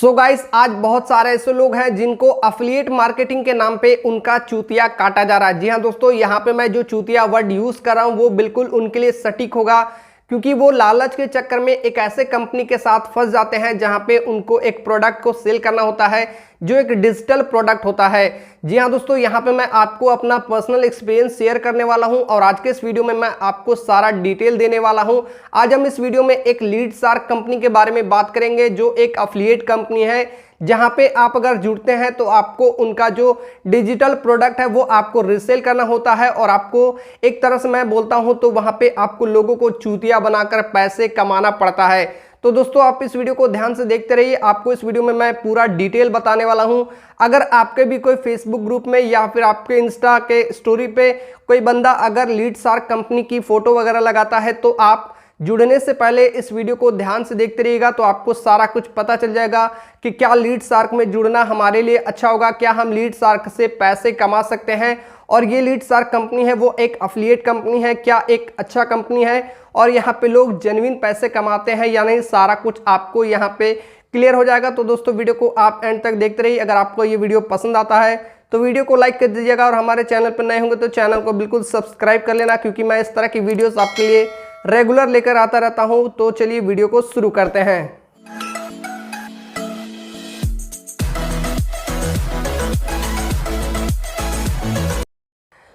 So guys, आज बहुत सारे ऐसे लोग हैं जिनको अफिलिएट मार्केटिंग के नाम पे उनका चूतिया काटा जा रहा है। जी हाँ दोस्तों, यहाँ पे मैं जो चूतिया वर्ड यूज कर रहा हूँ वो बिल्कुल उनके लिए सटीक होगा, क्योंकि वो लालच के चक्कर में एक ऐसे कंपनी के साथ फंस जाते हैं जहां पे उनको एक प्रोडक्ट को सेल करना होता है जो एक डिजिटल प्रोडक्ट होता है। जी हाँ दोस्तों, यहाँ पे मैं आपको अपना पर्सनल एक्सपीरियंस शेयर करने वाला हूं और आज के इस वीडियो में मैं आपको सारा डिटेल देने वाला हूं। आज हम इस वीडियो में एक लीड शार्क कंपनी के बारे में बात करेंगे जो एक अफिलिएट कंपनी है, जहां पे आप अगर जुड़ते हैं तो आपको उनका जो डिजिटल प्रोडक्ट है वो आपको रीसेल करना होता है और आपको एक तरह से मैं बोलता हूं तो वहां पे आपको लोगों को चूतिया बनाकर पैसे कमाना पड़ता है। तो दोस्तों आप इस वीडियो को ध्यान से देखते रहिए, आपको इस वीडियो में मैं पूरा डिटेल बताने वाला हूं। अगर आपके भी कोई फेसबुक ग्रुप में या फिर आपके इंस्टा के स्टोरी पे कोई बंदा अगर लीड शार्क कंपनी की फोटो वगैरह लगाता है तो आप जुड़ने से पहले इस वीडियो को ध्यान से देखते रहिएगा, तो आपको सारा कुछ पता चल जाएगा कि क्या लीड शार्क में जुड़ना हमारे लिए अच्छा होगा, क्या हम लीड शार्क से पैसे कमा सकते हैं और ये लीड शार्क कंपनी है वो एक अफिलिएट कंपनी है, क्या एक अच्छा कंपनी है और यहाँ पे लोग जेन्युइन पैसे कमाते हैं या नहीं, सारा कुछ आपको यहाँ पे क्लियर हो जाएगा। तो दोस्तों वीडियो को आप एंड तक देखते रहिए। अगर आपको ये वीडियो पसंद आता है तो वीडियो को लाइक कर दीजिएगा और हमारे चैनल पर नए होंगे तो चैनल को बिल्कुल सब्सक्राइब कर लेना, क्योंकि मैं इस तरह की वीडियोस आपके लिए रेगुलर लेकर आता रहता हूं। तो चलिए वीडियो को शुरू करते हैं।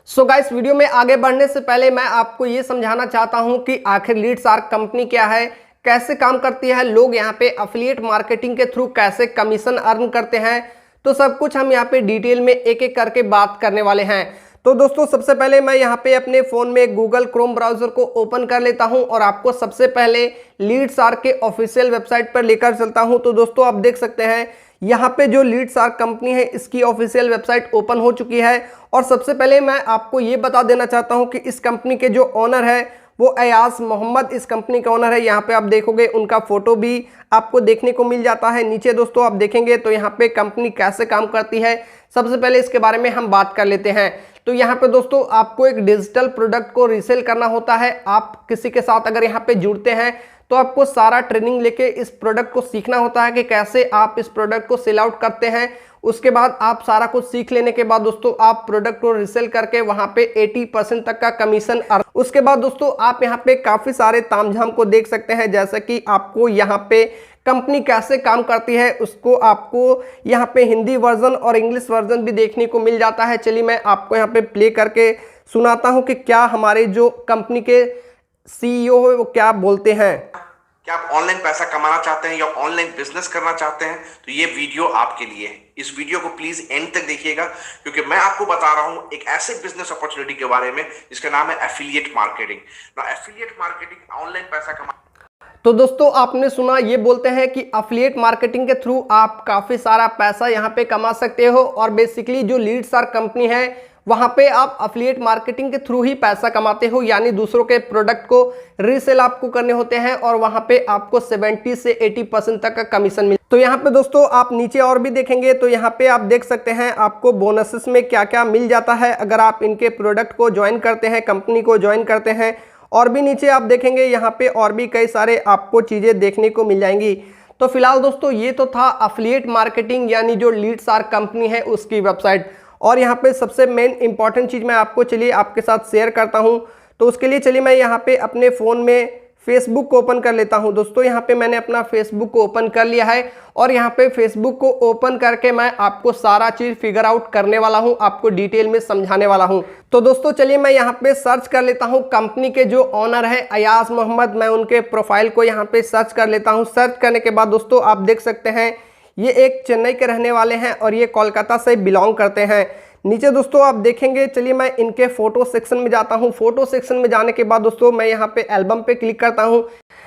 सो गाइस, वीडियो में आगे बढ़ने से पहले मैं आपको ये समझाना चाहता हूं कि आखिर लीड शार्क कंपनी क्या है, कैसे काम करती है, लोग यहाँ पे अफिलिएट मार्केटिंग के थ्रू कैसे कमीशन अर्न करते हैं, तो सब कुछ हम यहाँ पे डिटेल में एक एक करके बात करने वाले हैं। तो दोस्तों सबसे पहले मैं यहाँ पे अपने फ़ोन में गूगल क्रोम ब्राउज़र को ओपन कर लेता हूँ और आपको सबसे पहले लीड शार्क के ऑफिशियल वेबसाइट पर लेकर चलता हूँ। तो दोस्तों आप देख सकते हैं यहाँ पे जो लीड शार्क कंपनी है इसकी ऑफिशियल वेबसाइट ओपन हो चुकी है और सबसे पहले मैं आपको ये बता देना चाहता हूँ कि इस कंपनी के जो ऑनर है वो अयाज मोहम्मद इस कंपनी का ओनर है। यहाँ पे आप देखोगे उनका फोटो भी आपको देखने को मिल जाता है। नीचे दोस्तों आप देखेंगे तो यहाँ पे कंपनी कैसे काम करती है, सबसे पहले इसके बारे में हम बात कर लेते हैं। तो यहाँ पे दोस्तों आपको एक डिजिटल प्रोडक्ट को रीसेल करना होता है। आप किसी के साथ अगर यहाँ पे जुड़ते हैं तो आपको सारा ट्रेनिंग लेके इस प्रोडक्ट को सीखना होता है कि कैसे आप इस प्रोडक्ट को सेल आउट करते हैं। उसके बाद आप सारा कुछ सीख लेने के बाद दोस्तों आप प्रोडक्ट को रीसेल करके वहां पे 80% तक का कमीशन। उसके बाद दोस्तों आप यहाँ पे काफी सारे तामझाम को देख सकते हैं, जैसे कि आपको यहाँ पे कंपनी कैसे काम करती है उसको आपको यहाँ पे हिंदी वर्जन और इंग्लिश वर्जन भी देखने को मिल जाता है। चलिए मैं आपको यहाँ पे प्ले करके सुनाता हूँ कि क्या हमारे जो कंपनी के सीईओ है वो क्या बोलते हैं। क्या आप ऑनलाइन पैसा कमाना चाहते हैं या ऑनलाइन बिजनेस करना चाहते हैं तो ये वीडियो आपके लिए है। इस वीडियो को प्लीज एंड तक देखिएगा, क्योंकि मैं आपको बता रहा हूं एक ऐसे बिजनेस अपॉर्चुनिटी के बारे में जिसका नाम है affiliate marketing. Affiliate marketing online पैसा कमा। तो दोस्तों आपने सुना, ये बोलते हैं कि अफिलिएट मार्केटिंग के थ्रू आप काफी सारा पैसा यहाँ पे कमा सकते हो और बेसिकली जो लीड शार्क कंपनी है वहां पे आप अफिलिएट मार्केटिंग के थ्रू ही पैसा कमाते हो, यानी दूसरों के प्रोडक्ट को रीसेल आपको करने होते हैं और वहां पे आपको 70 से 80% तक का कमीशन मिल। तो यहाँ पे दोस्तों आप नीचे और भी देखेंगे तो यहाँ पे आप देख सकते हैं आपको बोनसेस में क्या क्या मिल जाता है अगर आप इनके प्रोडक्ट को ज्वाइन करते हैं, कंपनी को ज्वाइन करते हैं। और भी नीचे आप देखेंगे यहाँ पे और भी कई सारे आपको चीजें देखने को मिल जाएंगी। तो फिलहाल दोस्तों ये तो था अफिलिएट मार्केटिंग यानी जो लीड शार्क कंपनी है उसकी वेबसाइट। और यहाँ पे सबसे मेन इंपॉर्टेंट चीज मैं आपको चलिए आपके साथ शेयर करता हूँ। तो उसके लिए चलिए मैं यहाँ पे अपने फोन में फेसबुक को ओपन कर लेता हूं। दोस्तों यहाँ पे मैंने अपना फेसबुक को ओपन कर लिया है और यहाँ पे फेसबुक को ओपन करके मैं आपको सारा चीज फिगर आउट करने वाला हूं, आपको डिटेल में समझाने वाला हूं। तो दोस्तों चलिए मैं यहाँ पे सर्च कर लेता हूं कंपनी के जो ऑनर है अयाज मोहम्मद, मैं उनके प्रोफाइल को यहाँ पे सर्च कर लेता हूँ। सर्च करने के बाद दोस्तों आप देख सकते हैं ये एक चेन्नई के रहने वाले हैं और ये कोलकाता से बिलोंग करते हैं। नीचे दोस्तों आप देखेंगे, चलिए मैं इनके फोटो सेक्शन में जाता हूं। फोटो सेक्शन में जाने के बाद दोस्तों मैं यहाँ पे एल्बम पे क्लिक करता हूं।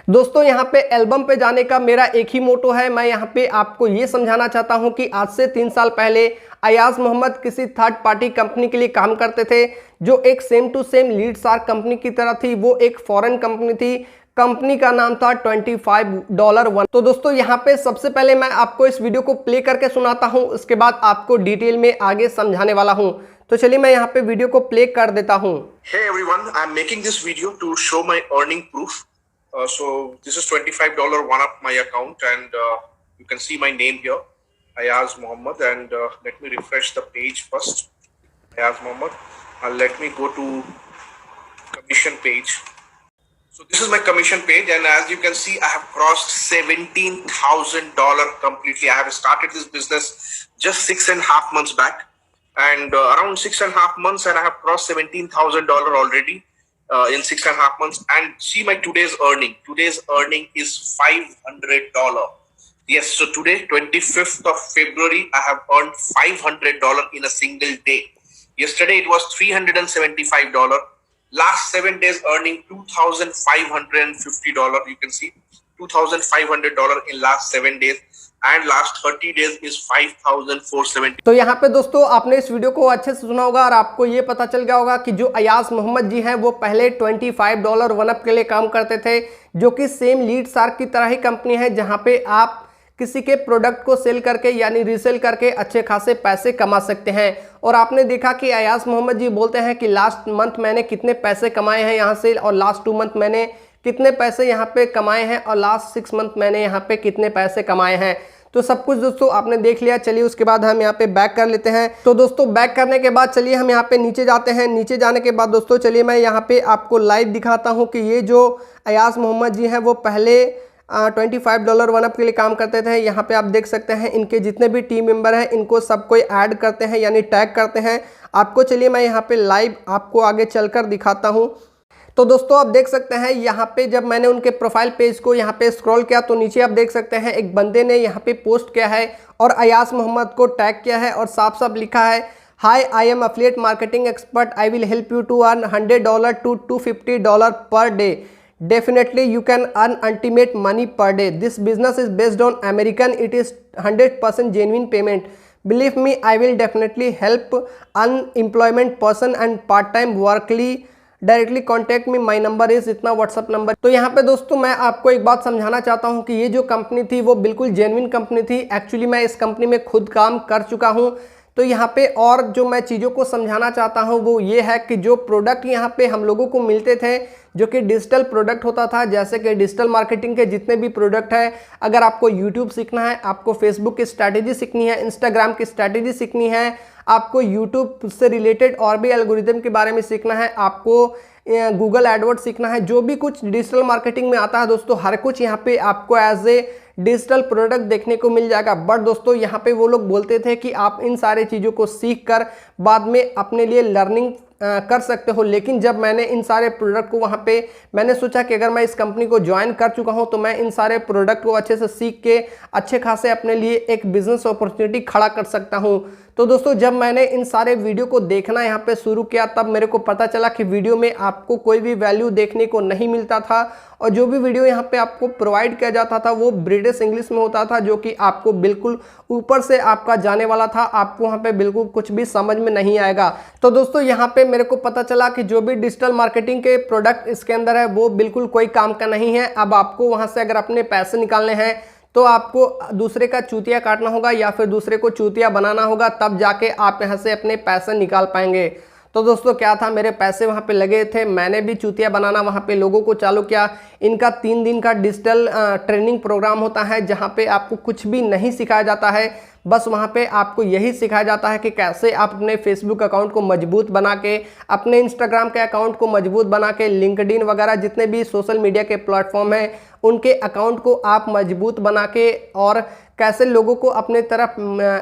दोस्तों यहाँ पे एल्बम पे जाने का मेरा एक ही मोटो है, मैं यहाँ पे आपको ये समझाना चाहता हूँ कि आज से 3 साल पहले अयाज मोहम्मद किसी थर्ड पार्टी कंपनी के लिए काम करते थे जो एक same to same lead shark company की तरह थी। वो एक फॉरेन कंपनी थी, कंपनी का नाम था $25 तो दोस्तों यहाँ पे सबसे पहले मैं आपको इस वीडियो को प्ले करके सुनाता हूँ, उसके बाद आपको डिटेल में आगे समझाने वाला हूँ। तो चलिए मैं यहाँ पे वीडियो को प्ले कर देता हूँ। Hey everyone, I'm making this video to show my earning proof. So this is $25 one up my account and You can see my name here, Ayaz Mohammed, and let me refresh the page first. Ayaz Mohammed. Let me go to commission page. So this is my commission page, and as you can see, I have crossed $17,000 completely. I have started this business just 6.5 months back, and around 6.5 months, and I have crossed $17,000 already in 6.5 months. And see my today's earning. Today's earning is $500. Yes, so today, 25th of February, I have earned $500 in a single day. Yesterday it was $375. Last 7 days earning $2,550. You can see $2,500 in last 7 days, and last 30 days is $5,470. तो यहाँ पे दोस्तों आपने इस video को अच्छे से सुना होगा और आपको ये पता चल गया होगा कि जो अयाज मोहम्मद जी हैं वो पहले $25 वन अप के लिए काम करते थे, जो कि सेम लीड शार्क की तरह ही कंपनी है, जहाँ पे आप किसी के प्रोडक्ट को सेल करके यानी रीसेल करके अच्छे खासे पैसे कमा सकते हैं। और आपने देखा कि अयाज मोहम्मद जी बोलते हैं कि लास्ट मंथ मैंने कितने पैसे कमाए हैं यहाँ से, और लास्ट 2 मंथ मैंने कितने पैसे यहाँ पे कमाए हैं, और लास्ट 6 मंथ मैंने यहाँ पे कितने पैसे कमाए हैं। तो सब कुछ दोस्तों आपने देख लिया। चलिए उसके बाद हम यहाँ पे बैक कर लेते हैं। तो दोस्तों बैक करने के बाद चलिए हम यहाँ पे नीचे जाते हैं। नीचे जाने के बाद दोस्तों चलिए मैं यहाँ पे आपको लाइव दिखाता हूँ कि ये जो अयाज मोहम्मद जी हैं वो पहले $25 वन अप के लिए काम करते थे। यहाँ पे आप देख सकते हैं इनके जितने भी टीम मेंबर हैं इनको सबको ऐड करते हैं यानी टैग करते हैं आपको। चलिए मैं यहाँ पे लाइव आपको आगे चलकर दिखाता हूँ। तो दोस्तों आप देख सकते हैं यहाँ पे जब मैंने उनके प्रोफाइल पेज को यहाँ पे स्क्रॉल किया तो नीचे आप देख सकते हैं एक बंदे ने यहाँ पे पोस्ट किया है और अयाज मोहम्मद को टैग किया है और साफ साफ लिखा है, hi I am affiliate marketing expert, I will help you to earn $100 to $250 per day. Definitely you can earn ultimate money per day. This business is based on American. It is 100% genuine payment. Believe me, I will definitely help unemployment person and part-time workly. Directly contact me, my number is इतना WhatsApp number. तो यहाँ पे दोस्तों मैं आपको एक बात समझाना चाहता हूँ कि ये जो कंपनी थी वो बिल्कुल जेन्युइन कंपनी थी। एक्चुअली मैं इस कंपनी में खुद काम कर चुका हूँ। तो यहाँ पे और जो मैं चीज़ों को समझाना चाहता हूँ वो ये है कि जो प्रोडक्ट यहाँ पे हम लोगों को मिलते थे जो कि डिजिटल प्रोडक्ट होता था, जैसे कि डिजिटल मार्केटिंग के जितने भी प्रोडक्ट है, अगर आपको यूट्यूब सीखना है, आपको फेसबुक की स्ट्रैटेजी सीखनी है, इंस्टाग्राम की स्ट्रैटेजी सीखनी है, आपको यूट्यूब से रिलेटेड और भी एल्गोरिदम के बारे में सीखना है, आपको गूगल एडवर्ड सीखना है, जो भी कुछ डिजिटल मार्केटिंग में आता है दोस्तों हर कुछ यहाँ पे आपको एज ए डिजिटल प्रोडक्ट देखने को मिल जाएगा। बट दोस्तों यहाँ पे वो लोग बोलते थे कि आप इन सारे चीज़ों को सीख कर बाद में अपने लिए लर्निंग कर सकते हो। लेकिन जब मैंने इन सारे प्रोडक्ट को वहाँ पे मैंने सोचा कि अगर मैं इस कंपनी को ज्वाइन कर चुका हूँ तो मैं इन सारे प्रोडक्ट को अच्छे से सीख के अच्छे खासे अपने लिए एक बिजनेस अपॉर्चुनिटी खड़ा कर सकता हूँ। तो दोस्तों जब मैंने इन सारे वीडियो को देखना यहाँ पे शुरू किया तब मेरे को पता चला कि वीडियो में आपको कोई भी वैल्यू देखने को नहीं मिलता था, और जो भी वीडियो यहाँ पे आपको प्रोवाइड किया जाता था वो ब्रिटिश इंग्लिश में होता था, जो कि आपको बिल्कुल ऊपर से आपका जाने वाला था, आपको वहाँ पे बिल्कुल कुछ भी समझ में नहीं आएगा। तो दोस्तों यहाँ पे मेरे को पता चला कि जो भी डिजिटल मार्केटिंग के प्रोडक्ट इसके अंदर है वो बिल्कुल कोई काम का नहीं है। अब आपको वहाँ से अगर अपने पैसे निकालने हैं तो आपको दूसरे का चूतिया काटना होगा या फिर दूसरे को चूतिया बनाना होगा, तब जाके आप यहाँ से अपने पैसे निकाल पाएंगे। तो दोस्तों क्या था, मेरे पैसे वहाँ पे लगे थे, मैंने भी चूतिया बनाना वहाँ पे लोगों को चालू किया। इनका 3 दिन का डिजिटल ट्रेनिंग प्रोग्राम होता है जहाँ पे आपको कुछ भी नहीं सिखाया जाता है, बस वहाँ पे आपको यही सिखाया जाता है कि कैसे आप अपने फेसबुक अकाउंट को मजबूत बना के, अपने इंस्टाग्राम के अकाउंट को मजबूत बना के, लिंक्डइन वगैरह जितने भी सोशल मीडिया के प्लेटफॉर्म हैं उनके अकाउंट को आप मजबूत बना के और कैसे लोगों को अपने तरफ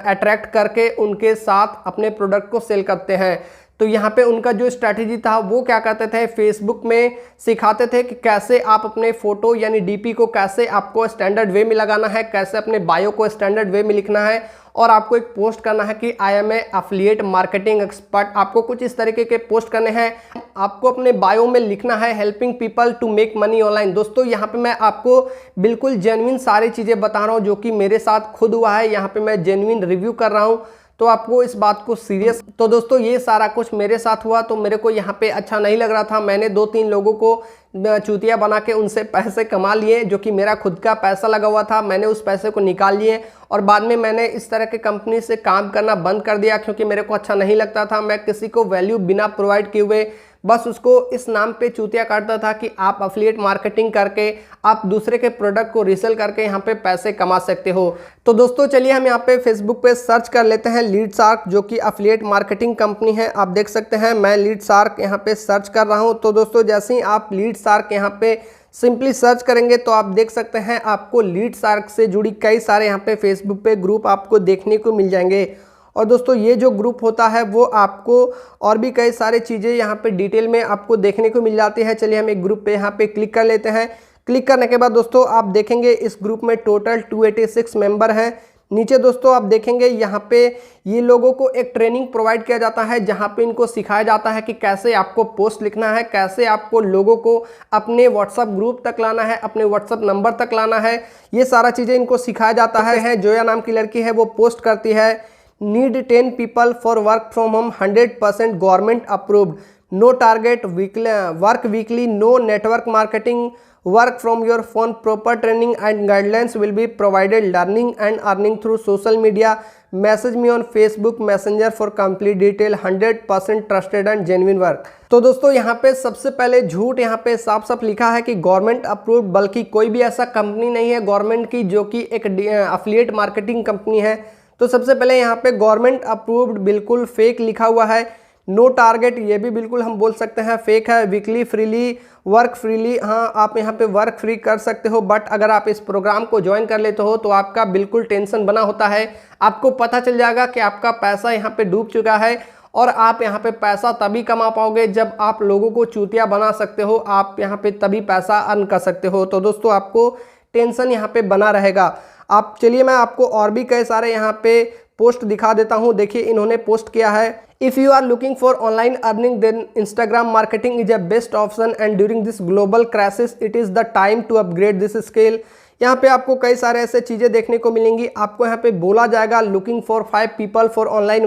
अट्रैक्ट करके उनके साथ अपने प्रोडक्ट को सेल करते हैं। तो यहाँ पे उनका जो स्ट्रैटेजी था वो क्या करते थे, फेसबुक में सिखाते थे कि कैसे आप अपने फोटो यानी डीपी को कैसे आपको स्टैंडर्ड वे में लगाना है, कैसे अपने बायो को स्टैंडर्ड वे में लिखना है, और आपको एक पोस्ट करना है कि I am a affiliate marketing expert. आपको कुछ इस तरीके के पोस्ट करने हैं, आपको अपने बायो में लिखना है helping people to make money online. दोस्तों यहाँ पे मैं आपको बिल्कुल जेन्युइन सारी चीज़ें बता रहा हूँ जो कि मेरे साथ खुद हुआ है, यहाँ पे मैं जेन्युइन रिव्यू कर रहा हूँ, तो आपको इस बात को सीरियस। तो दोस्तों ये सारा कुछ मेरे साथ हुआ तो मेरे को यहाँ पे अच्छा नहीं लग रहा था। मैंने 2-3 लोगों को चूतिया बना के उनसे पैसे कमा लिए, जो कि मेरा खुद का पैसा लगा हुआ था, मैंने उस पैसे को निकाल लिए और बाद में मैंने इस तरह के कंपनी से काम करना बंद कर दिया क्योंकि मेरे को अच्छा नहीं लगता था। मैं किसी को वैल्यू बिना प्रोवाइड किए हुए बस उसको इस नाम पे चूतिया काटता था कि आप अफिलिएट मार्केटिंग करके आप दूसरे के प्रोडक्ट को रीसेल करके यहाँ पे पैसे कमा सकते हो। तो दोस्तों चलिए हम यहाँ पे फेसबुक पे सर्च कर लेते हैं लीड शार्क, जो कि अफिलिएट मार्केटिंग कंपनी है। आप देख सकते हैं मैं लीड शार्क यहाँ पे सर्च कर रहा हूँ। तो दोस्तों जैसे ही आप लीड शार्क यहाँ पे सिंपली सर्च करेंगे तो आप देख सकते हैं आपको लीड शार्क से जुड़ी कई सारे यहाँ पे फेसबुक पे ग्रुप आपको देखने को मिल जाएंगे। और दोस्तों ये जो ग्रुप होता है वो आपको और भी कई सारे चीज़ें यहाँ पे डिटेल में आपको देखने को मिल जाती है। चलिए हम एक ग्रुप पे यहाँ पे क्लिक कर लेते हैं। क्लिक करने के बाद दोस्तों आप देखेंगे इस ग्रुप में टोटल 286 मेंबर हैं। नीचे दोस्तों आप देखेंगे यहाँ पे ये लोगों को एक ट्रेनिंग प्रोवाइड किया जाता है, जहाँ पे इनको सिखाया जाता है कि कैसे आपको पोस्ट लिखना है, कैसे आपको लोगों को अपने व्हाट्सअप ग्रुप तक लाना है, अपने व्हाट्सअप नंबर तक लाना है। ये सारा चीज़ें इनको सिखाया जाता है। जोया नाम की लड़की है वो पोस्ट करती है, need 10 people for work from home, 100% government approved, no target work weekly, no network marketing, work from your phone, proper training and guidelines will be provided, learning and earning through social media, message me on Facebook Messenger for complete detail, 100% trusted and genuine work। तो दोस्तों यहाँ पे सबसे पहले झूठ यहाँ पे साफ साफ लिखा है कि गवर्नमेंट अप्रूव्ड, बल्कि कोई भी ऐसा कंपनी नहीं है गवर्नमेंट की जो कि एक अफिलिएट मार्केटिंग कंपनी है। तो सबसे पहले यहाँ पे गवर्नमेंट अप्रूव्ड बिल्कुल फेक लिखा हुआ है। नो टारगेट ये भी बिल्कुल हम बोल सकते हैं फेक है। वीकली फ्रीली, वर्क फ्रीली, हाँ आप यहाँ पे वर्क फ्री कर सकते हो, बट अगर आप इस प्रोग्राम को ज्वाइन कर लेते हो तो आपका बिल्कुल टेंशन बना होता है। आपको पता चल जाएगा कि आपका पैसा यहाँ पे डूब चुका है और आप यहाँ पे पैसा तभी कमा पाओगे जब आप लोगों को चूतिया बना सकते हो, आप यहाँ पे तभी पैसा अर्न कर सकते हो। तो दोस्तों आपको टेंशन यहाँ पे बना रहेगा। आप चलिए मैं आपको और भी कई सारे यहाँ पे पोस्ट दिखा देता हूँ। देखिए इन्होंने पोस्ट किया है, if you are looking for online earning then Instagram marketing is a best option and during this global crisis it is the time to upgrade this skill. यहाँ पे आपको कई सारे ऐसे चीज़ें देखने को मिलेंगी। आपको यहाँ पे बोला जाएगा looking for 5 people for online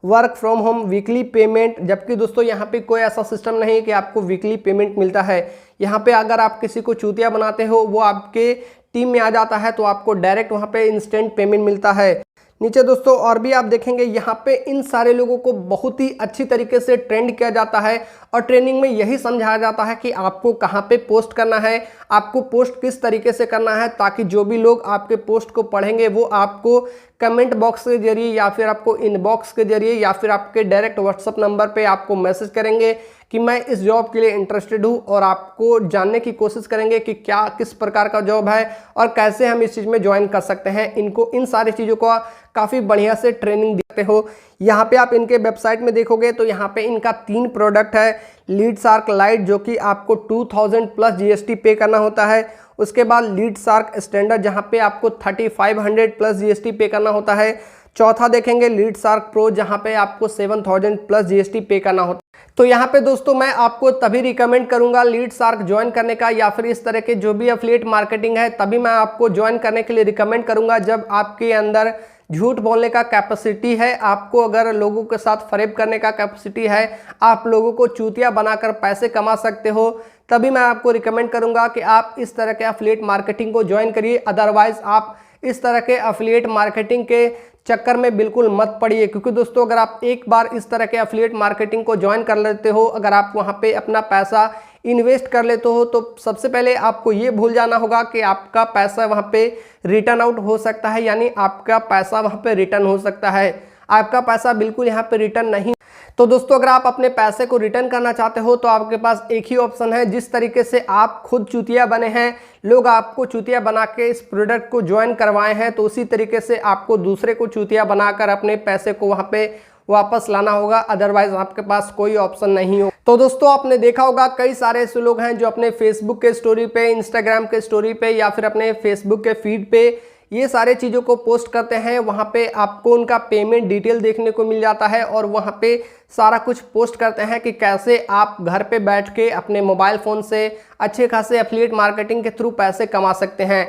work from home, weekly payment, जबकि दोस्तों यहाँ पे कोई ऐसा सिस्टम नहीं है कि आपको वीकली पेमेंट मिलता है। यहाँ पे अगर आप किसी को चूतिया बनाते हो, वो आपके टीम में आ जाता है तो आपको डायरेक्ट वहाँ पे इंस्टेंट पेमेंट मिलता है। नीचे दोस्तों और भी आप देखेंगे यहाँ पे इन सारे लोगों को बहुत ही अच्छी तरीके से ट्रेंड किया जाता है और ट्रेनिंग में यही समझाया जाता है कि आपको कहाँ पे पोस्ट करना है, आपको पोस्ट किस तरीके से करना है, ताकि जो भी लोग आपके पोस्ट को पढ़ेंगे वो आपको कमेंट बॉक्स के जरिए या फिर आपको इनबॉक्स के जरिए या फिर आपके डायरेक्ट व्हाट्सअप नंबर पे आपको मैसेज करेंगे कि मैं इस जॉब के लिए इंटरेस्टेड हूँ, और आपको जानने की कोशिश करेंगे कि क्या किस प्रकार का जॉब है और कैसे हम इस चीज़ में ज्वाइन कर सकते हैं। इनको इन सारी चीज़ों को काफ़ी बढ़िया से ट्रेनिंग देते हो। यहाँ पे आप इनके वेबसाइट में देखोगे तो यहाँ पे इनका 3 प्रोडक्ट है, लीड शार्क लाइट जो कि आपको 2000 प्लस GST पे करना होता है। उसके बाद लीड शार्क स्टैंडर्ड जहाँ पे आपको 3500 प्लस GST पे करना होता है। चौथा देखेंगे लीड शार्क प्रो जहाँ पे आपको 7000 प्लस GST पे करना होता है। तो यहाँ पे दोस्तों मैं आपको तभी रिकमेंड करूंगा लीड शार्क ज्वाइन करने का, या फिर इस तरह के जो भी एफिलिएट मार्केटिंग है तभी मैं आपको ज्वाइन करने के लिए रिकमेंड करूंगा जब आपके अंदर झूठ बोलने का कैपेसिटी है, आपको अगर लोगों के साथ फरेब करने का कैपेसिटी है, आप लोगों को चूतिया बनाकर पैसे कमा सकते हो, तभी मैं आपको रिकमेंड करूंगा कि आप इस तरह के एफिलिएट मार्केटिंग को ज्वाइन करिए। अदरवाइज आप इस तरह के एफिलिएट मार्केटिंग के चक्कर में बिल्कुल मत पड़िए, क्योंकि दोस्तों अगर आप एक बार इस तरह के एफिलिएट मार्केटिंग को ज्वाइन कर लेते हो, अगर आप वहां पे अपना पैसा इन्वेस्ट कर लेते हो, तो सबसे पहले आपको ये भूल जाना होगा कि आपका पैसा वहां पे रिटर्न आउट हो सकता है, यानी आपका पैसा वहां पे रिटर्न हो सकता है। आपका पैसा बिल्कुल यहाँ पे रिटर्न नहीं। तो दोस्तों अगर आप अपने पैसे को रिटर्न करना चाहते हो तो आपके पास एक ही ऑप्शन है। जिस तरीके से आप खुद चूतिया बने हैं, लोग आपको चूतिया बना के इस प्रोडक्ट को ज्वाइन करवाए हैं, तो उसी तरीके से आपको दूसरे को चूतिया बनाकर अपने पैसे को वहां पे वापस लाना होगा। अदरवाइज आपके पास कोई ऑप्शन नहीं हो। तो दोस्तों आपने देखा होगा कई सारे ऐसे लोग हैं जो अपने फेसबुक के स्टोरी पे, इंस्टाग्राम के स्टोरी पे या फिर अपने फेसबुक के फीड पे ये सारे चीज़ों को पोस्ट करते हैं। वहाँ पे आपको उनका पेमेंट डिटेल देखने को मिल जाता है और वहाँ पे सारा कुछ पोस्ट करते हैं कि कैसे आप घर पे बैठ के अपने मोबाइल फ़ोन से अच्छे खासे एफिलिएट मार्केटिंग के थ्रू पैसे कमा सकते हैं।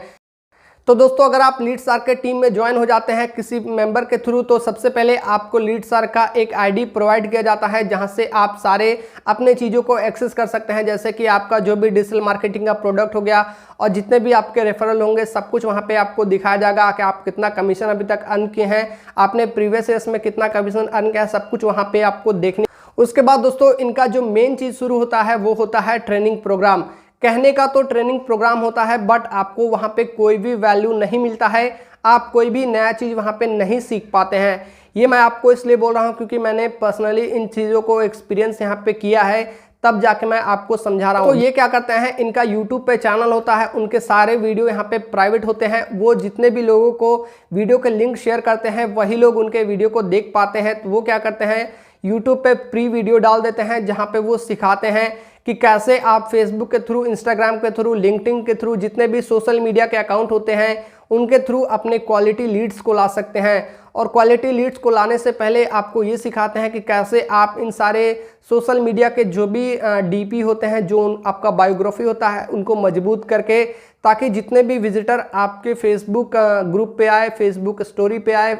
तो दोस्तों अगर आप लीड शार्क के टीम में ज्वाइन हो जाते हैं किसी मेंबर के थ्रू, तो सबसे पहले आपको लीड शार्क का एक आईडी प्रोवाइड किया जाता है जहां से आप सारे अपने चीज़ों को एक्सेस कर सकते हैं, जैसे कि आपका जो भी डिजिटल मार्केटिंग का प्रोडक्ट हो गया और जितने भी आपके रेफरल होंगे सब कुछ वहां पे आपको दिखाया जाएगा कि आप कितना कमीशन अभी तक अर्न किए हैं, आपने प्रीवियस ईयर्स में कितना कमीशन अर्न किया है, सब कुछ वहाँ पर आपको देखने। उसके बाद दोस्तों इनका जो मेन चीज़ शुरू होता है वो होता है ट्रेनिंग प्रोग्राम। कहने का तो ट्रेनिंग प्रोग्राम होता है, बट आपको वहाँ पे कोई भी वैल्यू नहीं मिलता है, आप कोई भी नया चीज़ वहाँ पे नहीं सीख पाते हैं। ये मैं आपको इसलिए बोल रहा हूँ क्योंकि मैंने पर्सनली इन चीज़ों को एक्सपीरियंस यहाँ पे किया है, तब जाके मैं आपको समझा रहा हूँ। तो ये क्या करते हैं, इनका यूट्यूब पे चैनल होता है, उनके सारे वीडियो यहाँ पे प्राइवेट होते हैं। वो जितने भी लोगों को वीडियो के लिंक शेयर करते हैं वही लोग उनके वीडियो को देख पाते हैं। तो वो क्या करते हैं, यूट्यूब पे प्री वीडियो डाल देते हैं जहाँ पे वो सिखाते हैं कि कैसे आप फेसबुक के थ्रू, इंस्टाग्राम के थ्रू, लिंक्डइन के थ्रू, जितने भी सोशल मीडिया के अकाउंट होते हैं उनके थ्रू अपने क्वालिटी लीड्स को ला सकते हैं। और क्वालिटी लीड्स को लाने से पहले आपको ये सिखाते हैं कि कैसे आप इन सारे सोशल मीडिया के जो भी डीपी होते हैं, जो आपका बायोग्राफी होता है, उनको मजबूत करके, ताकि जितने भी विजिटर आपके फेसबुक ग्रुप पे आए, फेसबुक स्टोरी पे आए,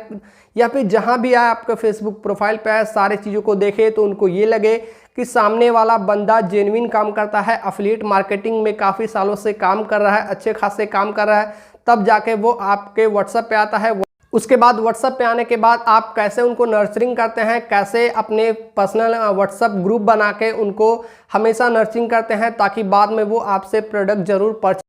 या फिर जहाँ भी आए आपका फेसबुक प्रोफाइल पे आए, सारे चीज़ों को देखे तो उनको ये लगे कि सामने वाला बंदा जेन्युइन काम करता है, एफिलिएट मार्केटिंग में काफ़ी सालों से काम कर रहा है, अच्छे खासे काम कर रहा है, तब जाके वो आपके व्हाट्सएप पे आता है। उसके बाद व्हाट्सएप पे आने के बाद आप कैसे उनको नर्चरिंग करते हैं, कैसे अपने पर्सनल व्हाट्सएप ग्रुप बना के उनको हमेशा नर्चरिंग करते हैं, ताकि बाद में वो आपसे प्रोडक्ट जरूर परचेज।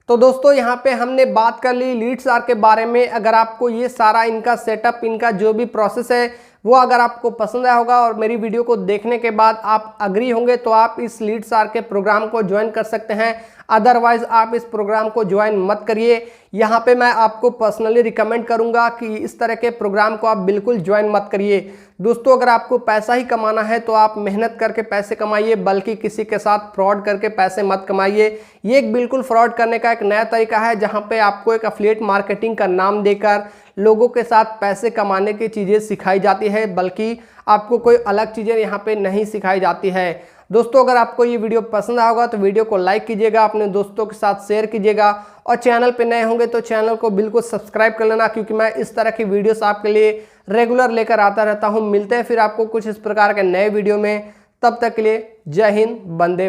तो दोस्तों यहाँ पे हमने बात कर ली लीड्सआर के बारे में। अगर आपको ये सारा इनका सेटअप, इनका जो भी प्रोसेस है वो अगर आपको पसंद आया होगा और मेरी वीडियो को देखने के बाद आप अग्री होंगे तो आप इस लीड्सआर के प्रोग्राम को ज्वाइन कर सकते हैं। अदरवाइज आप इस प्रोग्राम को ज्वाइन मत करिए। यहाँ पे मैं आपको पर्सनली रिकमेंड करूँगा कि इस तरह के प्रोग्राम को आप बिल्कुल ज्वाइन मत करिए। दोस्तों अगर आपको पैसा ही कमाना है तो आप मेहनत करके पैसे कमाइए, बल्कि किसी के साथ फ्रॉड करके पैसे मत कमाइए। ये एक बिल्कुल फ्रॉड करने का एक नया तरीका है, जहाँ पे आपको एक एफिलिएट मार्केटिंग का नाम देकर लोगों के साथ पैसे कमाने की चीज़ें सिखाई जाती है, बल्कि आपको कोई अलग चीज़ें यहाँ पे नहीं सिखाई जाती है। दोस्तों अगर आपको ये वीडियो पसंद आया होगा तो वीडियो को लाइक कीजिएगा, अपने दोस्तों के साथ शेयर कीजिएगा, और चैनल पे नए होंगे तो चैनल को बिल्कुल सब्सक्राइब कर लेना, क्योंकि मैं इस तरह की वीडियोस आपके लिए रेगुलर लेकर आता रहता हूँ। मिलते हैं फिर आपको कुछ इस प्रकार के नए वीडियो में, तब तक के लिए जय हिंद, वंदे।